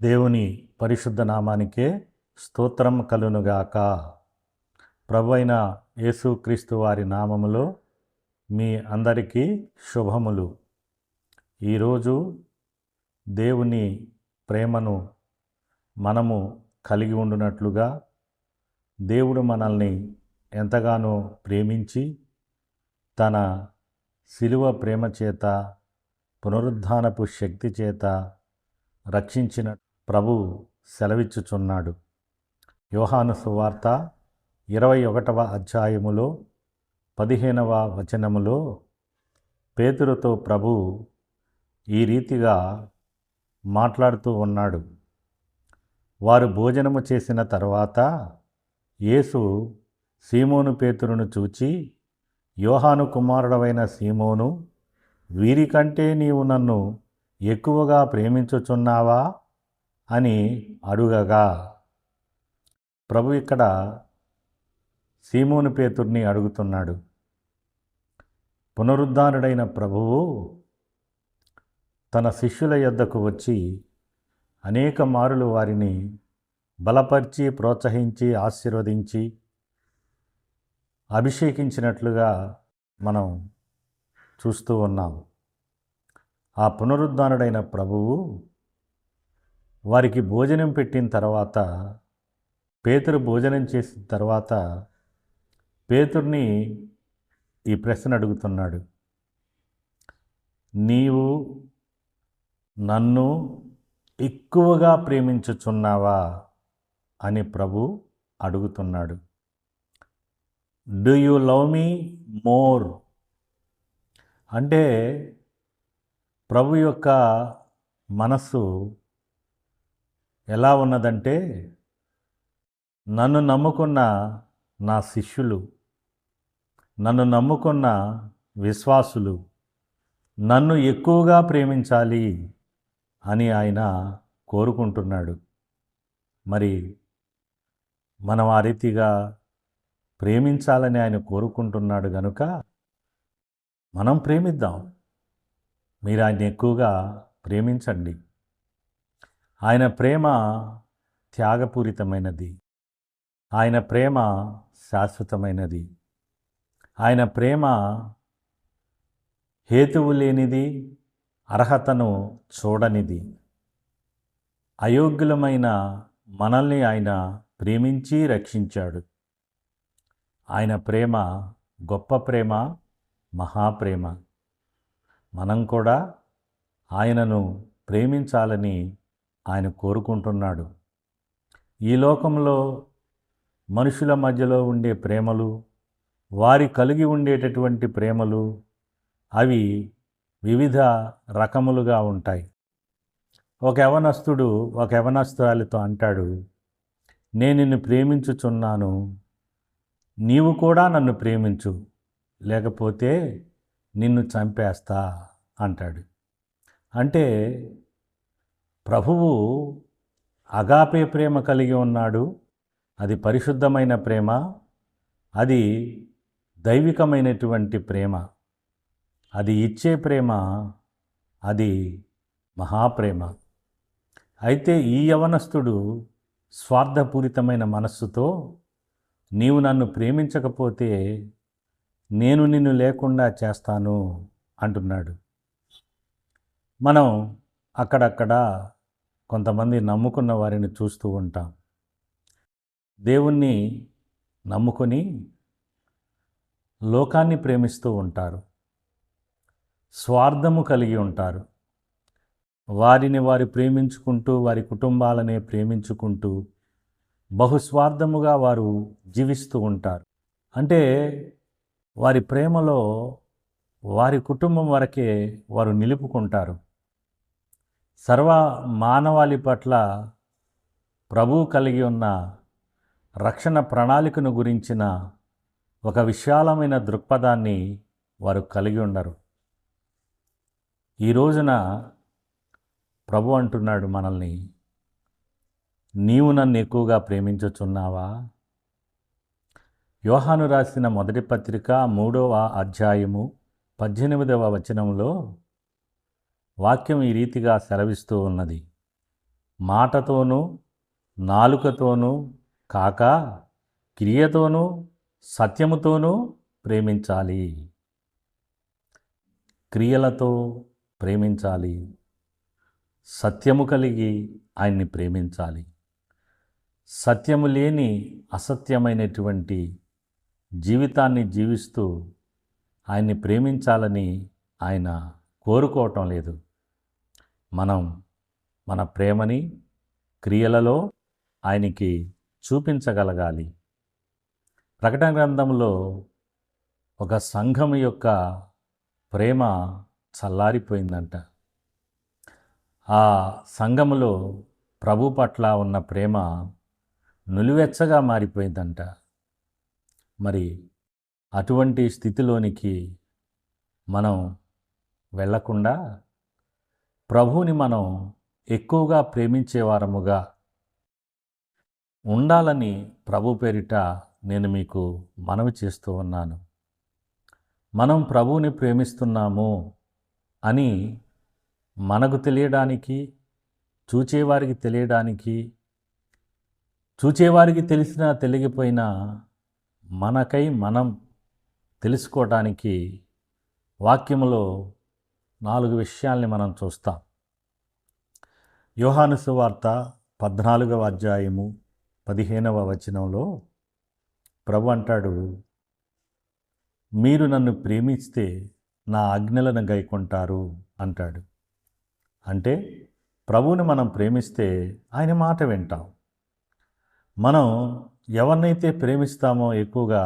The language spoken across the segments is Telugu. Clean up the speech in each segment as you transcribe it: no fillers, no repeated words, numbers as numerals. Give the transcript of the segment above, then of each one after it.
దేవుని పరిశుద్ధ నామానికే స్తోత్రం కలునుగాక. ప్రభువైన యేసుక్రీస్తు వారి నామములో మీ అందరికీ శుభములు. ఈరోజు దేవుని ప్రేమను మనము కలిగి ఉండునట్లుగా దేవుడు మనల్ని ఎంతగానో ప్రేమించి తన శిలువ ప్రేమ చేత పునరుద్ధానపు శక్తి చేత రక్షించిన ప్రభు సెలవిచ్చుచున్నాడు. యోహాను సువార్త 21వ అధ్యాయములో 15వ వచనములో పేతురుతో ప్రభు ఈ రీతిగా మాట్లాడుతూ ఉన్నాడు. వారు భోజనము చేసిన తర్వాత యేసు సీమోను పేతురును చూచి, యోహాను కుమారుడవైన సీమోను, వీరికంటే నీవు నన్ను ఎక్కువగా ప్రేమించుచున్నావా అని అడుగగా, ప్రభు ఇక్కడ సీమోను పేతుర్ని అడుగుతున్నాడు. పునరుద్ధానుడైన ప్రభువు తన శిష్యుల యొద్దకు వచ్చి అనేక మారులు వారిని బలపరిచి, ప్రోత్సహించి, ఆశీర్వదించి, అభిషేకించినట్లుగా మనం చూస్తూ ఉన్నాం. ఆ పునరుద్ధానుడైన ప్రభువు వారికి భోజనం పెట్టిన తర్వాత, పేతురు భోజనం చేసిన తర్వాత పేతుర్ని ఈ ప్రశ్న అడుగుతున్నాడు. నీవు నన్ను ఎక్కువగా ప్రేమించుచున్నావా అని ప్రభు అడుగుతున్నాడు. Do you love me more అంటే ప్రభు యొక్క మనస్సు ఎలా ఉన్నదంటే, నన్ను నమ్ముకున్న నా శిష్యులు, నన్ను నమ్ముకున్న విశ్వాసులు నన్ను ఎక్కువగా ప్రేమించాలి అని ఆయన కోరుకుంటున్నాడు. మరి మనం ఆ రీతిగా ప్రేమించాలని ఆయన కోరుకుంటున్నాడు గనుక మనం ప్రేమిద్దాం. మీరు ఆయన ఎక్కువగా ప్రేమించండి. ఆయన ప్రేమ త్యాగపూరితమైనది. ఆయన ప్రేమ శాశ్వతమైనది. ఆయన ప్రేమ హేతువు లేనిది, అర్హతను చూడనిది. అయోగ్యులమైన మనల్ని ఆయన ప్రేమించి రక్షించాడు. ఆయన ప్రేమ గొప్ప ప్రేమ, మహాప్రేమ. మనం కూడా ఆయనను ప్రేమించాలని ఆయన కోరుకుంటున్నాడు. ఈ లోకంలో మనుషుల మధ్యలో ఉండే ప్రేమలు, వారి కలిగి ఉండేటటువంటి ప్రేమలు, అవి వివిధ రకములుగా ఉంటాయి. ఒక యవనస్తుడు ఒక యవనస్తురాలితో అంటాడు, నేను నిన్ను ప్రేమించుచున్నాను, నీవు కూడా నన్ను ప్రేమించు, లేకపోతే నిన్ను చంపేస్తా అంటాడు. అంటే ప్రభువు అగాపే ప్రేమ కలిగి ఉన్నాడు. అది పరిశుద్ధమైన ప్రేమ, అది దైవికమైనటువంటి ప్రేమ, అది ఇచ్చే ప్రేమ, అది మహాప్రేమ. అయితే ఈ యవనస్తుడు స్వార్థపూరితమైన మనస్సుతో, నీవు నన్ను ప్రేమించకపోతే నేను నిన్ను లేకుండా చేస్తాను అంటున్నాడు. మనం అక్కడక్కడ కొంతమంది నమ్ముకున్న వారిని చూస్తూ ఉంటాం. దేవుణ్ణి నమ్ముకొని లోకాన్ని ప్రేమిస్తూ ఉంటారు. స్వార్థము కలిగి ఉంటారు. వారిని వారు ప్రేమించుకుంటూ, వారి కుటుంబాలనే ప్రేమించుకుంటూ బహుస్వార్థముగా వారు జీవిస్తూ ఉంటారు. అంటే వారి ప్రేమలో వారి కుటుంబం వరకే వారు నిలుపుకుంటారు. సర్వ మానవాళి పట్ల ప్రభువు కలిగి ఉన్న రక్షణ ప్రణాళికను గురించిన ఒక విశాలమైన దృక్పథాన్ని వారు కలిగి ఉండరు. ఈ రోజున ప్రభు అంటున్నాడు మనల్ని, నీవు నన్ను ఎక్కువగా ప్రేమించుచున్నావా? యోహాను రాసిన మొదటి పత్రిక 3వ అధ్యాయము 18వ వచనంలో వాక్యం ఈ రీతిగా సెలవిస్తూ ఉన్నది. మాటతోనూ నాలుకతోనూ కాక క్రియతోనూ సత్యముతోనూ ప్రేమించాలి. క్రియలతో ప్రేమించాలి. సత్యము కలిగి ఆయన్ని ప్రేమించాలి. సత్యము లేని అసత్యమైనటువంటి జీవితాన్ని జీవిస్తూ ఆయన్ని ప్రేమించాలని ఆయన కోరుకోవటం లేదు. మనం మన ప్రేమని క్రియలలో ఆయనకి చూపించగలగాలి. ప్రకటన గ్రంథంలో ఒక సంఘం యొక్క ప్రేమ చల్లారిపోయిందంట. ఆ సంఘములో ప్రభు పట్ల ఉన్న ప్రేమ నులివెచ్చగా మారిపోయిందంట. మరి అటువంటి స్థితిలోనికి మనం వెళ్ళకుండా ప్రభువుని మనం ఎక్కువగా ప్రేమించేవారముగా ఉండాలని ప్రభు పేరిట నేను మీకు మనవి చేస్తూ ఉన్నాను. మనం ప్రభువుని ప్రేమిస్తున్నాము అని మనకు తెలియడానికి, చూచేవారికి తెలియడానికి, చూచేవారికి తెలిసినా తెలియకపోయినా మనకై మనం తెలుసుకోవడానికి వాక్యములో 4 విషయాల్ని మనం చూస్తాం. యోహాను సువార్త 14వ అధ్యాయము 15వ వచనంలో ప్రభు అంటాడు, మీరు నన్ను ప్రేమిస్తే నా ఆజ్ఞలను గైకొంటారు అంటాడు. అంటే ప్రభువుని మనం ప్రేమిస్తే ఆయన మాట వింటాం. మనం ఎవరినైతే ప్రేమిస్తామో ఎక్కువగా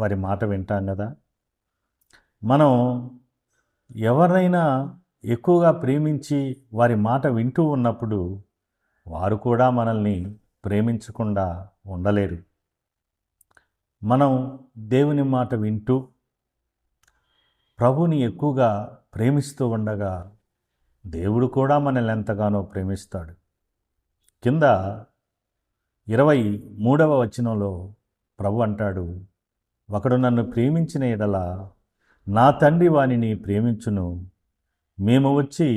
వారి మాట వింటాం కదా. మనం ఎవరినైనా ఎక్కువగా ప్రేమించి వారి మాట వింటూ ఉన్నప్పుడు వారు కూడా మనల్ని ప్రేమించకుండా ఉండలేరు. మనం దేవుని మాట వింటూ ప్రభుని ఎక్కువగా ప్రేమిస్తూ ఉండగా దేవుడు కూడా మనల్ని ఎంతగానో ప్రేమిస్తాడు. కింద 23వ వచనంలో ప్రభు అంటాడు, ఒకడు నన్ను ప్రేమించిన ఎడల నా తండ్రి వానిని ప్రేమించును, మేము వచ్చి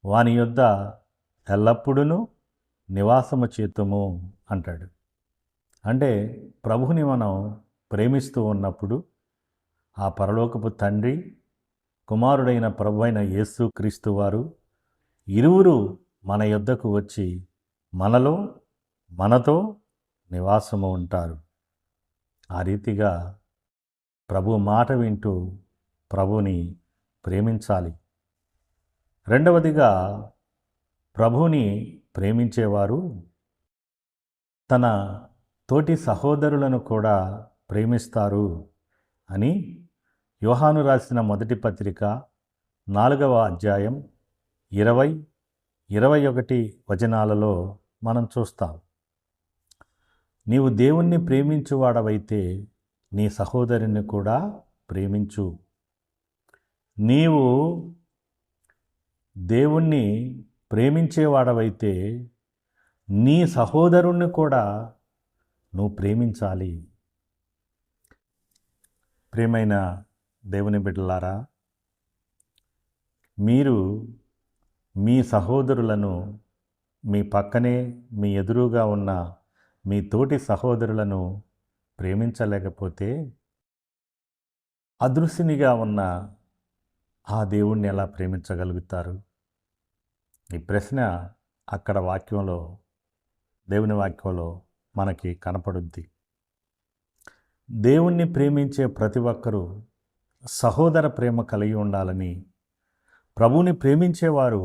వాని యొద్ద ఎల్లప్పుడూ నివాసము చేతుము అంటాడు. అంటే ప్రభుని మనం ప్రేమిస్తూ ఉన్నప్పుడు ఆ పరలోకపు తండ్రి, కుమారుడైన ప్రభు అయిన యేసు క్రీస్తు వారు ఇరువురు మన యొద్దకు వచ్చి మనతో నివాసము ఉంటారు. ఆ రీతిగా ప్రభు మాట వింటూ ప్రభుని ప్రేమించాలి. రెండవదిగా, ప్రభుని ప్రేమించేవారు తన తోటి సహోదరులను కూడా ప్రేమిస్తారు అని యోహాను రాసిన మొదటి పత్రిక 4వ అధ్యాయం 20, 21 వచనాలలో మనం చూస్తాం. నీవు దేవుణ్ణి ప్రేమించువాడవైతే నీ సహోదరుని కూడా ప్రేమించు. నీవు దేవుణ్ణి ప్రేమించేవాడవైతే నీ సహోదరుణ్ణి కూడా నువ్వు ప్రేమించాలి. ప్రియమైన దేవుని బిడ్డలారా, మీరు మీ సహోదరులను, మీ పక్కనే మీ ఎదురుగా ఉన్న మీ తోటి సహోదరులను ప్రేమించలేకపోతే అదృశ్యునిగా ఉన్న ఆ దేవుణ్ణి ఎలా ప్రేమించగలుగుతారు? ఈ ప్రశ్న అక్కడ వాక్యంలో, దేవుని వాక్యంలో మనకి కనపడుద్ది. దేవుణ్ణి ప్రేమించే ప్రతి ఒక్కరూ సహోదర ప్రేమ కలిగి ఉండాలని, ప్రభువుని ప్రేమించేవారు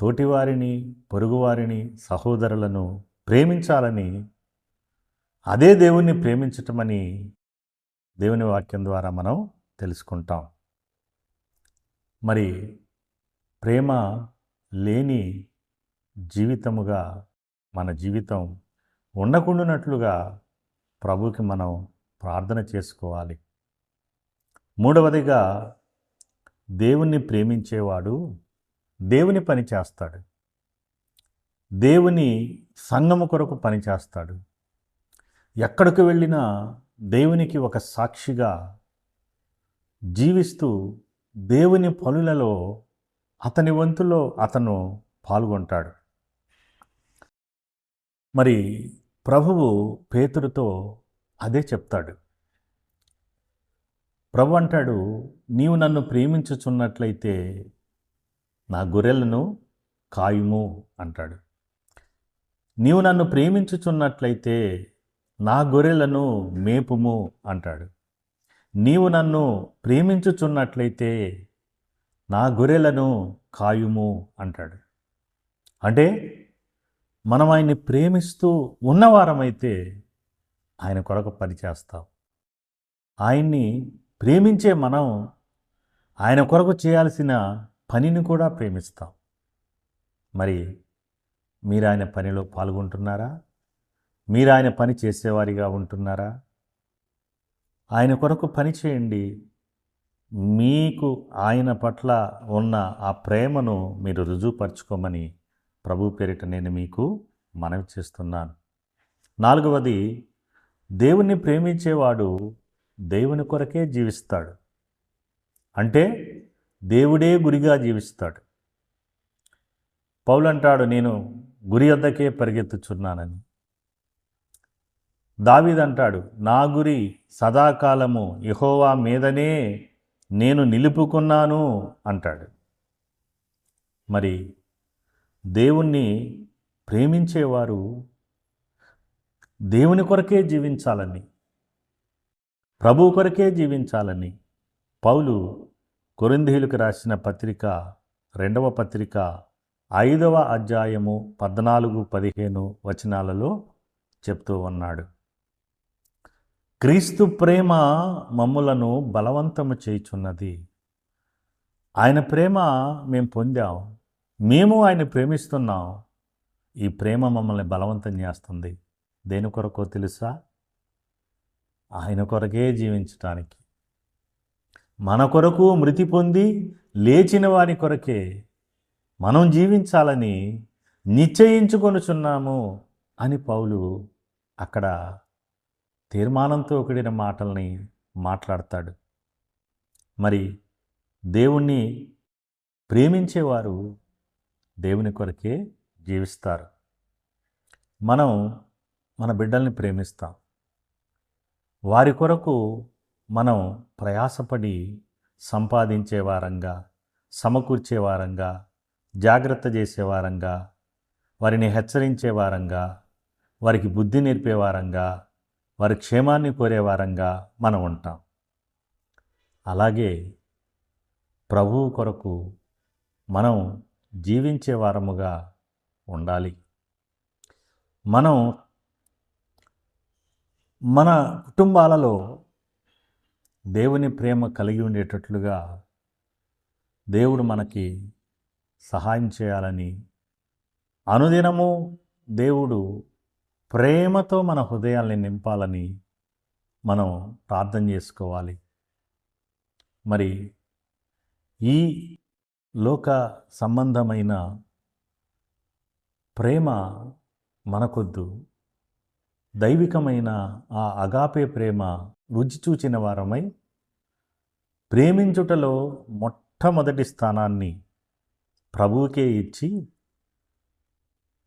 తోటివారిని, పొరుగువారిని, సహోదరులను ప్రేమించాలని, అదే దేవుణ్ణి ప్రేమించటమని దేవుని వాక్యం ద్వారా మనం తెలుసుకుంటాం. మరి ప్రేమ లేని జీవితముగా మన జీవితం ఉండకుండానట్లుగా ప్రభువుకి మనం ప్రార్థన చేసుకోవాలి. మూడవదిగా, దేవుణ్ణి ప్రేమించేవాడు దేవుని పని చేస్తాడు. దేవుని సంఘము కొరకు పని చేస్తాడు. ఎక్కడికి వెళ్ళినా దేవునికి ఒక సాక్షిగా జీవిస్తూ దేవుని పనులలో అతని వంతులో అతను పాల్గొంటాడు. మరి ప్రభువు పేతురుతో అదే చెప్తాడు. ప్రభు అంటాడు, నీవు నన్ను ప్రేమించుచున్నట్లయితే నా గొర్రెలను కాయుము అంటాడు. నీవు నన్ను ప్రేమించుచున్నట్లయితే నా గొర్రెలను మేపుము అంటాడు. నీవు నన్ను ప్రేమించుచున్నట్లయితే నా గొర్రెలను కాయుము అంటాడు. అంటే మనం ఆయన్ని ప్రేమిస్తూ ఉన్నవారమైతే ఆయన కొరకు పనిచేస్తాం. ఆయన్ని ప్రేమించే మనం ఆయన కొరకు చేయాల్సిన పనిని కూడా ప్రేమిస్తాం. మరి మీరు ఆయన పనిలో పాల్గొంటున్నారా? మీరు ఆయన పని చేసేవారిగా ఉంటున్నారా? ఆయన కొరకు పని చేయండి. మీకు ఆయన పట్ల ఉన్న ఆ ప్రేమను మీరు రుజువుపరచుకోమని ప్రభు పేరిట నేను మీకు మనవి చేస్తున్నాను. 4వది, దేవుణ్ణి ప్రేమించేవాడు దేవుని కొరకే జీవిస్తాడు. అంటే దేవుడే గురిగా జీవిస్తాడు. పౌలు అంటాడు, నేను గురి వద్దకే పరిగెత్తుచున్నానని. దావీదు అంటాడు, నా గురి సదాకాలము యెహోవా మీదనే నేను నిలుపుకున్నాను అంటాడు. మరి దేవుణ్ణి ప్రేమించేవారు దేవుని కొరకే జీవించాలని, ప్రభువు కొరకే జీవించాలని పౌలు కొరింథీయులకు రాసిన పత్రిక 2వ పత్రిక 5వ అధ్యాయము 14-15 వచనాలలో చెప్తూ ఉన్నాడు. క్రీస్తు ప్రేమ మమ్ములను బలవంతము చేయుచున్నది. ఆయన ప్రేమ మేము పొందాం, మేము ఆయన ప్రేమిస్తున్నాం. ఈ ప్రేమ మమ్మల్ని బలవంతం చేస్తుంది. దేని కొరకో తెలుసా? ఆయన కొరకే జీవించటానికి. మన కొరకు మృతి పొంది లేచిన వారి కొరకే మనం జీవించాలని నిశ్చయించుకొనుచున్నాము అని పౌలు అక్కడ తీర్మానంతో కూడిన మాటల్ని మాట్లాడతాడు. మరి దేవుణ్ణి ప్రేమించేవారు దేవుని కొరకే జీవిస్తారు. మనం మన బిడ్డల్ని ప్రేమిస్తాం. వారి కొరకు మనం ప్రయాసపడి సంపాదించే వారంగా, సమకూర్చే వారంగా, జాగ్రత్త చేసే వారంగా, వారిని హెచ్చరించే వారంగా, వారికి బుద్ధి నేర్పే వారంగా, వారి క్షేమాన్ని కోరే వారంగా మనం ఉంటాం. అలాగే ప్రభువు కొరకు మనం జీవించే వారముగా ఉండాలి. మనం మన కుటుంబాలలో దేవుని ప్రేమ కలిగి ఉండేటట్లుగా దేవుడు మనకి సహాయం చేయాలని, అనుదినము దేవుడు ప్రేమతో మన హృదయాల్ని నింపాలని మనం ప్రార్థన చేసుకోవాలి. మరి ఈ లోక సంబంధమైన ప్రేమ మనకొద్దు. దైవికమైన ఆ అగాపే ప్రేమ రుచి చూచిన వారమై ప్రేమించుటలో మొట్టమొదటి స్థానాన్ని ప్రభువుకే ఇచ్చి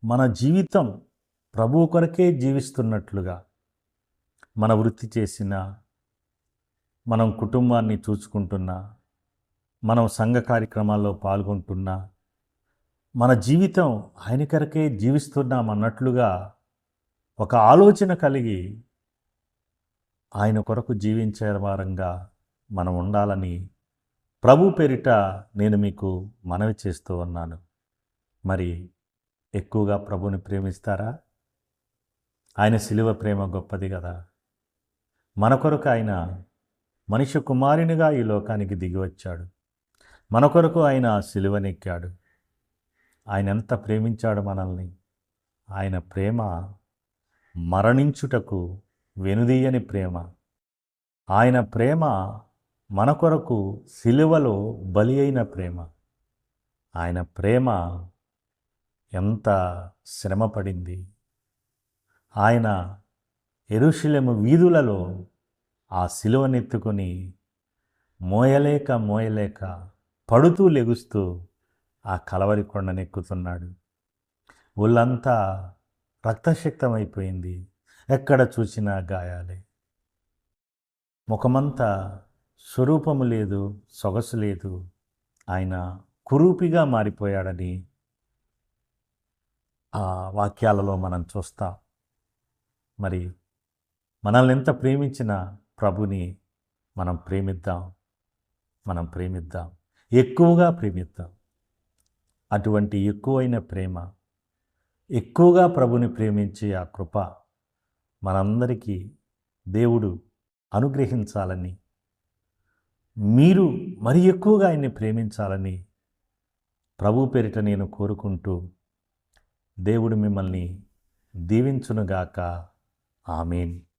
మన జీవితం ప్రభువు కొరకే జీవిస్తున్నట్లుగా, మన వృత్తి చేసిన, మనం కుటుంబాన్ని చూసుకుంటున్నా, మనం సంఘ కార్యక్రమాల్లో పాల్గొంటున్నా, మన జీవితం ఆయన కొరకే జీవిస్తున్నామన్నట్లుగా ఒక ఆలోచన కలిగి ఆయన కొరకు జీవించే వారంగా మనం ఉండాలని ప్రభు పేరిట నేను మీకు మనవి చేస్తూ ఉన్నాను. మరి ఎక్కువగా ప్రభుని ప్రేమిస్తారా? ఆయన శిలువ ప్రేమ గొప్పది కదా. మన కొరకు ఆయన మనిషి కుమారునిగా ఈ లోకానికి దిగి వచ్చాడు. మన కొరకు ఆయన శిలువనెక్కాడు. ఆయన ఎంత ప్రేమించాడు మనల్ని. ఆయన ప్రేమ మరణించుటకు వెనుదీయని ప్రేమ. ఆయన ప్రేమ మన కొరకు శిలువలో బలి అయిన ప్రేమ. ఆయన ప్రేమ ఎంత శ్రమపడింది. ఆయన యెరూషలేము వీధులలో ఆ శిలువనెత్తుకొని మోయలేక పడుతూ లెగుస్తూ ఆ కలవరి కొండనెక్కుతున్నాడు. ఒళ్ళంతా రక్తశక్తమైపోయింది. ఎక్కడ చూసినా గాయాలే. ముఖమంతా స్వరూపము లేదు, సొగసు లేదు. ఆయన కురూపిగా మారిపోయాడని ఆ వాక్యాలలో మనం చూస్తాం. మరి మనల్ని ఎంత ప్రేమించిన ప్రభుని మనం ప్రేమిద్దాం, ఎక్కువగా ప్రేమిద్దాం. అటువంటి ఎక్కువైన ప్రేమ, ఎక్కువగా ప్రభుని ప్రేమించే ఆ కృప మనందరికీ దేవుడు అనుగ్రహించాలని, మీరు మరి ఎక్కువగా ఆయన్ని ప్రేమించాలని ప్రభు పేరిట నేను కోరుకుంటూ, దేవుడు మిమ్మల్ని దీవించునుగాక. ఆమేన్.